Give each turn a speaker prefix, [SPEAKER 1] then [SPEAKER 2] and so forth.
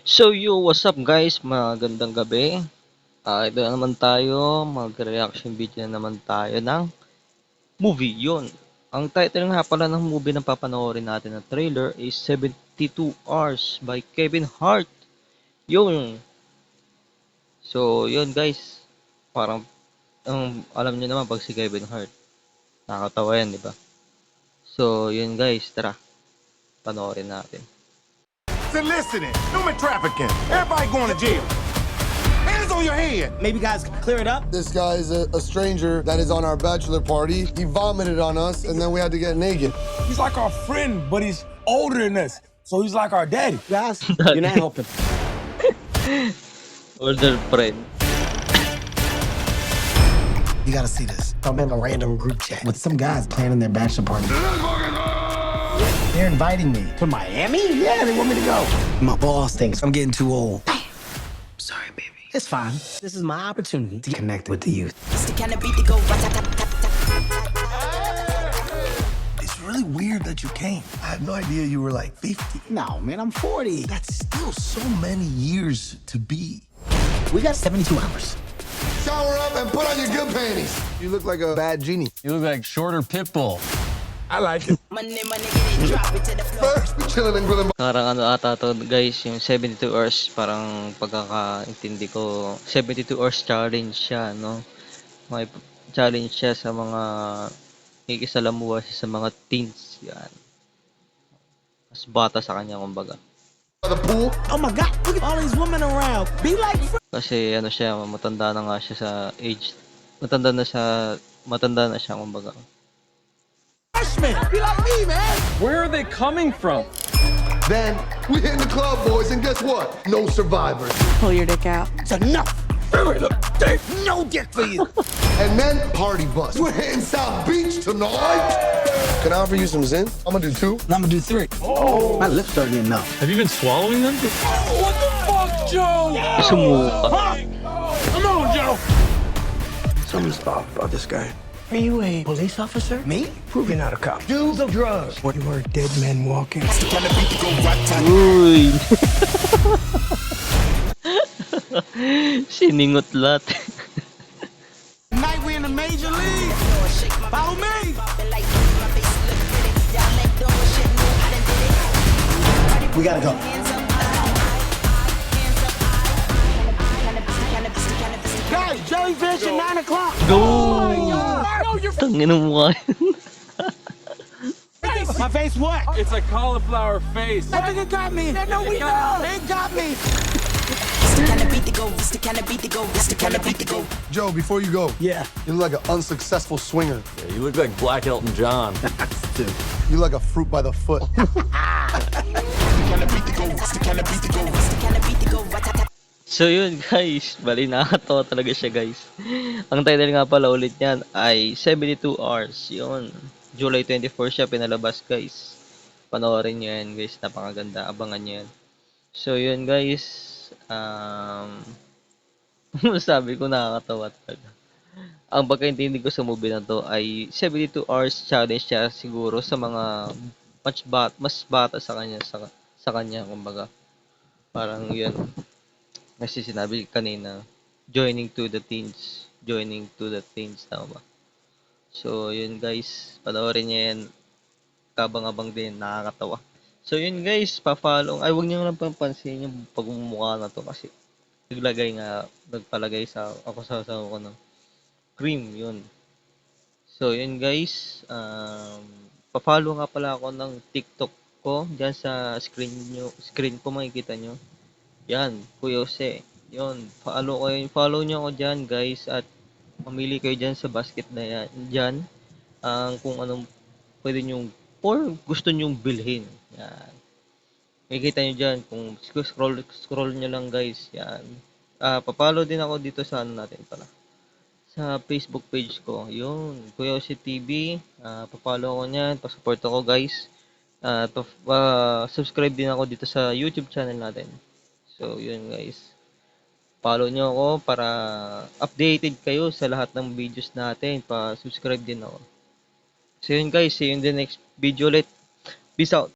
[SPEAKER 1] So what's up guys? Magandang gabi. Ito na naman tayo, mag-reaction video na naman tayo ng movie. Yun. Ang title nga pala ng movie na papanoorin natin na trailer is 72 Hours by Kevin Hart. Yun. So yun guys. Parang alam niyo naman pag si Kevin Hart. Nakakatawa yan, di ba? So yun guys, tara. Panoorin natin.
[SPEAKER 2] Soliciting, human trafficking, everybody going to jail. Hands on your head.
[SPEAKER 3] Maybe guys can clear it up.
[SPEAKER 4] This guy is a stranger that is on our bachelor party. He vomited on us, and then we had to get naked.
[SPEAKER 2] He's like our friend, but he's older than us. So he's like our daddy.
[SPEAKER 3] Guys, you're not helping.
[SPEAKER 1] Older friend.
[SPEAKER 3] You gotta see this. I'm in a random group chat with some guys planning their bachelor party. They're inviting me to Miami? Yeah, they want me to go. My boss thinks I'm getting too old. Sorry, baby. It's fine. This is my opportunity to connect with the youth.
[SPEAKER 5] It's the kind of beat to go
[SPEAKER 2] It's really weird that you came. I had no idea you were like 50.
[SPEAKER 3] No, man, I'm 40.
[SPEAKER 2] That's still so many years to be.
[SPEAKER 3] We got 72 hours.
[SPEAKER 4] Shower up and put on your good panties. You look like a bad genie.
[SPEAKER 6] You look like shorter Pitbull.
[SPEAKER 2] I like it.
[SPEAKER 5] money, get it, drop it to the floor.
[SPEAKER 4] First, we chilling and grilling.
[SPEAKER 1] Parang ano ata to guys, yung 72 hours, parang pagkakaintindi ko, 72 hours challenge siya, no? May challenge siya sa mga ikisalamuha siya sa mga teens, yan. Mas bata sa kanya, kumbaga.
[SPEAKER 4] By the pool.
[SPEAKER 3] Oh my God, look at all these women around. Be like
[SPEAKER 1] Kasi ano siya, matanda na nga siya sa age, matanda na siya, kumbaga.
[SPEAKER 3] freshmen. Be like me, man.
[SPEAKER 6] Where are they coming from?
[SPEAKER 4] Then we hit the club, boys, and guess what? No survivors.
[SPEAKER 5] Pull your dick out.
[SPEAKER 3] It's enough. No dick for you.
[SPEAKER 4] And then party bus. We're hitting South Beach tonight. Can I offer you some Zin? I'm gonna do 2.
[SPEAKER 3] I'm gonna do 3. Oh. My lips are getting numb.
[SPEAKER 6] Have you been swallowing them?
[SPEAKER 2] What the fuck, Joe?
[SPEAKER 1] Sumuka.
[SPEAKER 2] Come on, Joe.
[SPEAKER 3] Something's off about this guy. Are you a police officer? Me?
[SPEAKER 2] Prove you're not a cop. Do the drugs. What, you were dead men walking?
[SPEAKER 1] Uy! Siningot lahat.
[SPEAKER 3] Tonight we in the major league. Follow me. We gotta go. Guys, jellyfish at 9 o'clock.
[SPEAKER 1] Go! Tangin ng mukha yun.
[SPEAKER 3] My face what?
[SPEAKER 6] It's a cauliflower face.
[SPEAKER 3] I think it got me. No, we know. It got me.
[SPEAKER 5] It's the kind of beat to go. It's the kind of beat to go. It's the kind of beat to go.
[SPEAKER 4] Joe, before you go,
[SPEAKER 3] Yeah.
[SPEAKER 4] you look like an unsuccessful swinger.
[SPEAKER 6] Yeah, you look like Black Elton John.
[SPEAKER 3] Dude.
[SPEAKER 4] You look like a fruit by the foot.
[SPEAKER 5] It's the kind of beat to go. It's the kind of beat to go.
[SPEAKER 1] So yun guys, bali nakakatawa talaga siya guys. Ang title nga pala ulit niyan ay 72 Hours. Yun, July 24 siya pinalabas guys. Panoorin nyo yan guys, napakaganda, abangan nyo yan. So yun guys, sabi ko nakakatawa talaga. Ang pagkaintindi ko sa movie na to ay 72 hours challenge siya siguro sa mga mas bata sa kanya kumbaga. Parang yun. Kasi sinabi kanina, joining to the teens, tama ba? So, yun guys, panoorin nyo yan, kabang-abang din, nakakatawa. So, yun guys, huwag nyo lang papansin yung pagmumukha na to kasi nagpalagay sa ko ng cream, yun. So, yun guys, pa-follow nga pala ako ng TikTok ko, dyan sa screen ko makikita nyo. Yan, Kuya Jose. Yun, follow nyo ako dyan guys at mamili kayo dyan sa basket na yan. Dyan, kung anong pwede nyo or gusto nyo bilhin. Yan. Makikita nyo dyan kung scroll nyo lang guys. Yan. Pa-follow din ako dito sa natin pala. Sa Facebook page ko. Yun, Kuya Jose TV. Pa-follow ako nyan. Pa-support ako guys. Subscribe din ako dito sa YouTube channel natin. So, yun guys. Follow nyo ako para updated kayo sa lahat ng videos natin. Pa-subscribe din ako. So, yun guys. See you in the next video ulit. Peace out.